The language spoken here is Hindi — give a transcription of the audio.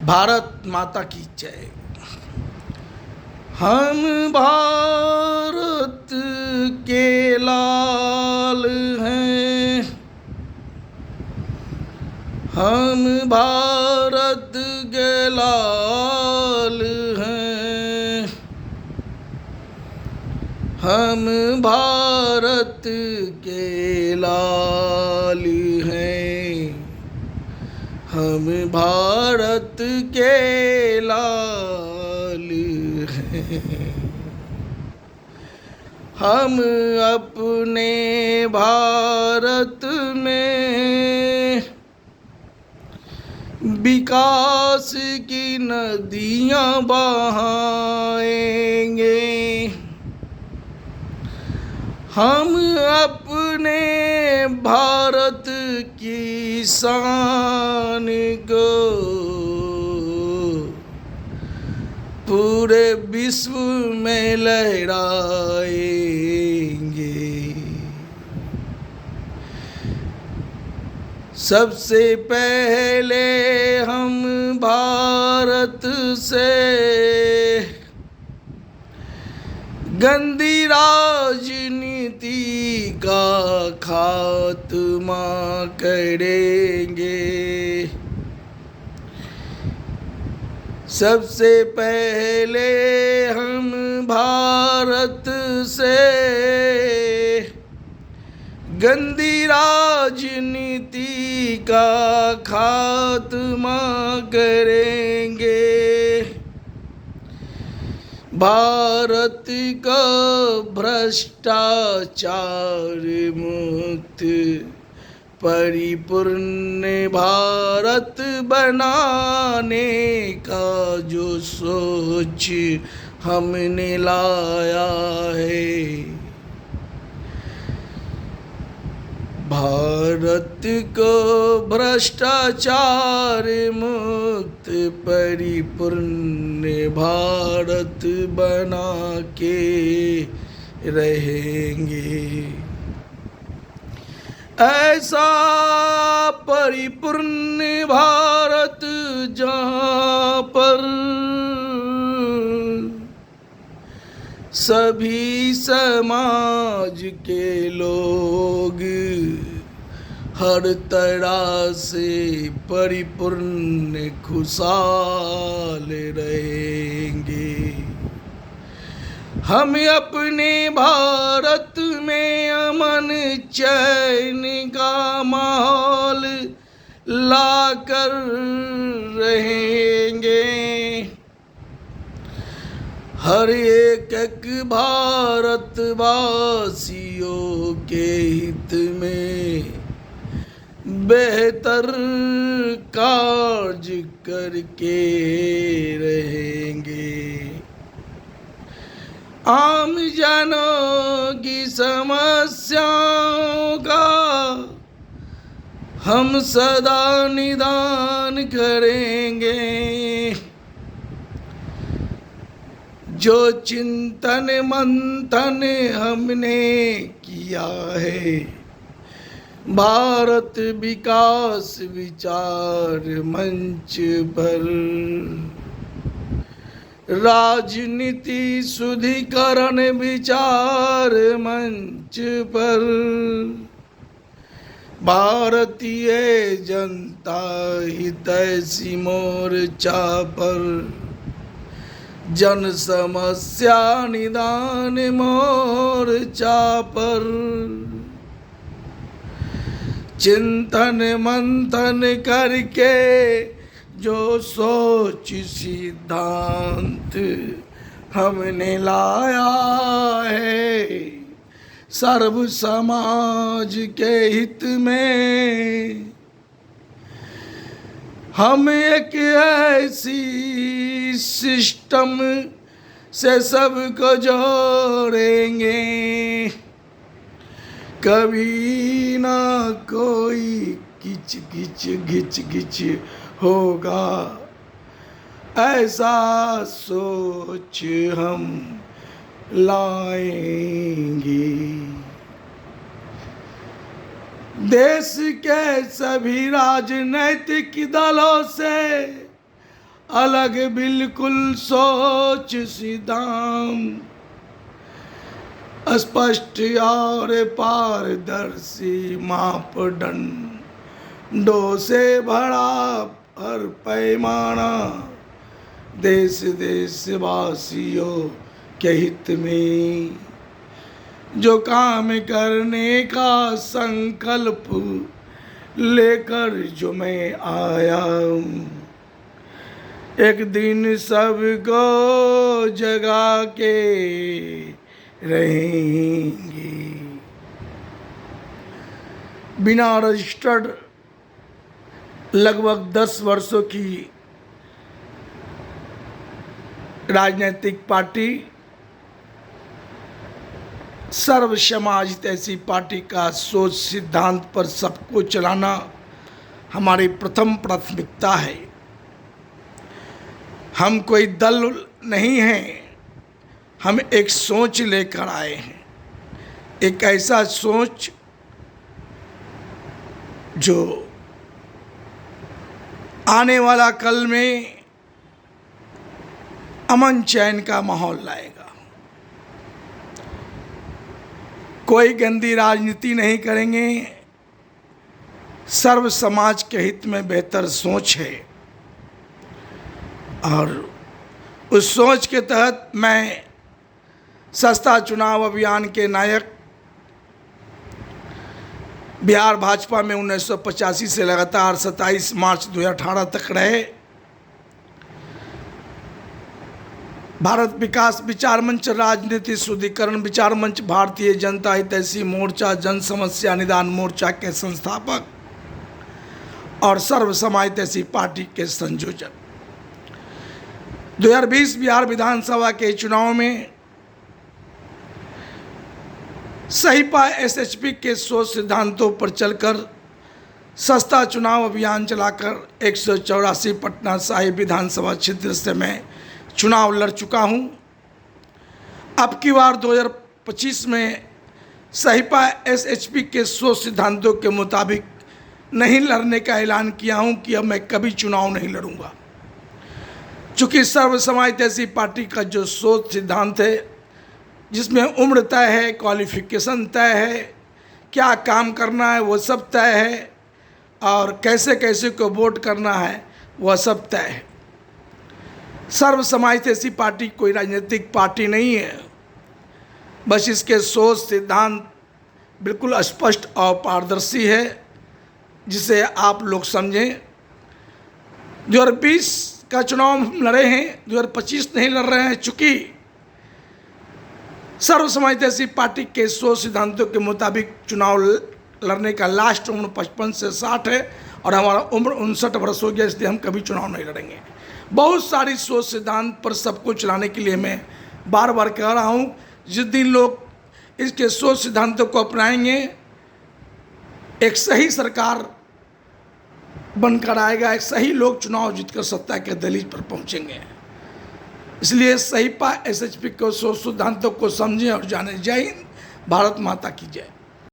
भारत माता की जय। हम भारत के लाल हैं, हम भारत के लाल हैं, हम भारत के लाल हैं, हम भारत के लाल हैं। हम अपने भारत में विकास की नदियाँ बहाएंगे। हम अपने भारत की शान को पूरे विश्व में लहराएंगे। सबसे पहले हम भारत से गंदी राजनीति का खात्मा करेंगे। सबसे पहले हम भारत से गंदी राजनीति का खात्मा करेंगे। भारत को भ्रष्टाचार मुक्त परिपूर्ण भारत बनाने का जो सोच हमने लाया है, भारत को भ्रष्टाचार मुक्त परिपूर्ण भारत बना के रहेंगे। ऐसा परिपूर्ण भारत जहाँ पर सभी समाज के लोग हर तरह से परिपूर्ण खुशहाल रहेंगे। हम अपने भारत में अमन चैन का माहौल लाकर रहेंगे। हर एक भारतवासियों के हित में बेहतर कार्य करके रहेंगे। आम जनों की समस्याओं का हम सदा निदान करेंगे। जो चिंतन मंथन हमने किया है, भारत विकास विचार मंच पर, राजनीति शुद्धिकरण विचार मंच पर, भारतीय जनता हितैषी मोर्चा पर, जन समस्या निदान मोर्चा पर चिंतन मंथन करके जो सोच सिद्धांत हमने लाया है, सर्व समाज के हित में हम एक ऐसी सिस्टम से सबको जोड़ेंगे, कभी ना कोई किच किच घिच घिच होगा। ऐसा सोच हम लाएंगे। देश के सभी राजनैतिक दलों से अलग बिल्कुल सोच सिद्धांत, स्पष्ट और पारदर्शी मापदंडों से भरा हर पैमाना, देश देशवासियों के हित में जो काम करने का संकल्प लेकर जो मैं आया हूँ, एक दिन सबको जगा के रहेंगे। बिना रजिस्टर्ड लगभग 10 वर्षों की राजनीतिक पार्टी सर्व समाज ऐसी पार्टी का सोच सिद्धांत पर सबको चलाना हमारी प्रथम प्राथमिकता है। हम कोई दल नहीं हैं, हम एक सोच लेकर आए हैं, एक ऐसा सोच जो आने वाला कल में अमन चैन का माहौल लाएगा। कोई गंदी राजनीति नहीं करेंगे, सर्व समाज के हित में बेहतर सोच है और उस सोच के तहत मैं सस्ता चुनाव अभियान के नायक बिहार भाजपा में 1985 से लगातार 27 मार्च 2018 तक रहे। भारत विकास विचार मंच, राजनीति शुद्धिकरण विचार मंच, भारतीय जनता हितैषी मोर्चा, जन समस्या निदान मोर्चा के संस्थापक और सर्व समाज हितैषी पार्टी के संयोजक। 2020 बिहार विधानसभा के चुनाव में सहीपा एसएचपी के सोच सिद्धांतों पर चलकर सस्ता चुनाव अभियान चलाकर 184 पटना साहिब विधानसभा क्षेत्र से मैं चुनाव लड़ चुका हूं। अब की बार 2025 में सहीपा एसएचपी के सोच सिद्धांतों के मुताबिक नहीं लड़ने का ऐलान किया हूं कि अब मैं कभी चुनाव नहीं लड़ूंगा। चूँकि सर्व समाज हितैषी पार्टी का जो सोच सिद्धांत है, जिसमें उम्र तय है, क्वालिफिकेशन तय है, क्या काम करना है वो सब तय है और कैसे कैसे को वोट करना है वह सब तय है। सर्व समाज हितैषी पार्टी कोई राजनीतिक पार्टी नहीं है, बस इसके सोच सिद्धांत बिल्कुल स्पष्ट और पारदर्शी है, जिसे आप लोग समझें। 2020 का चुनाव हम लड़े हैं, 2025 नहीं लड़ रहे हैं। चूँकि सर्व समाज हितैषी पार्टी के सोच सिद्धांतों के मुताबिक चुनाव लड़ने का लास्ट उम्र 55 से 60 है और हमारा उम्र 59 वर्ष हो गया, इसलिए हम कभी चुनाव नहीं लड़ेंगे। बहुत सारी सोच सिद्धांत पर सबको चलाने के लिए मैं बार बार कह रहा हूँ, जिस दिन लोग इसके सोच सिद्धांतों को अपनाएंगे, एक सही सरकार बनकर आएगा, एक सही लोग चुनाव जीतकर सत्ता के दहलीज पर पहुँचेंगे। इसलिए सहीपा एसएचपी के सोच सिद्धांतों को समझें और जाने। जय हिंद, भारत माता की जय।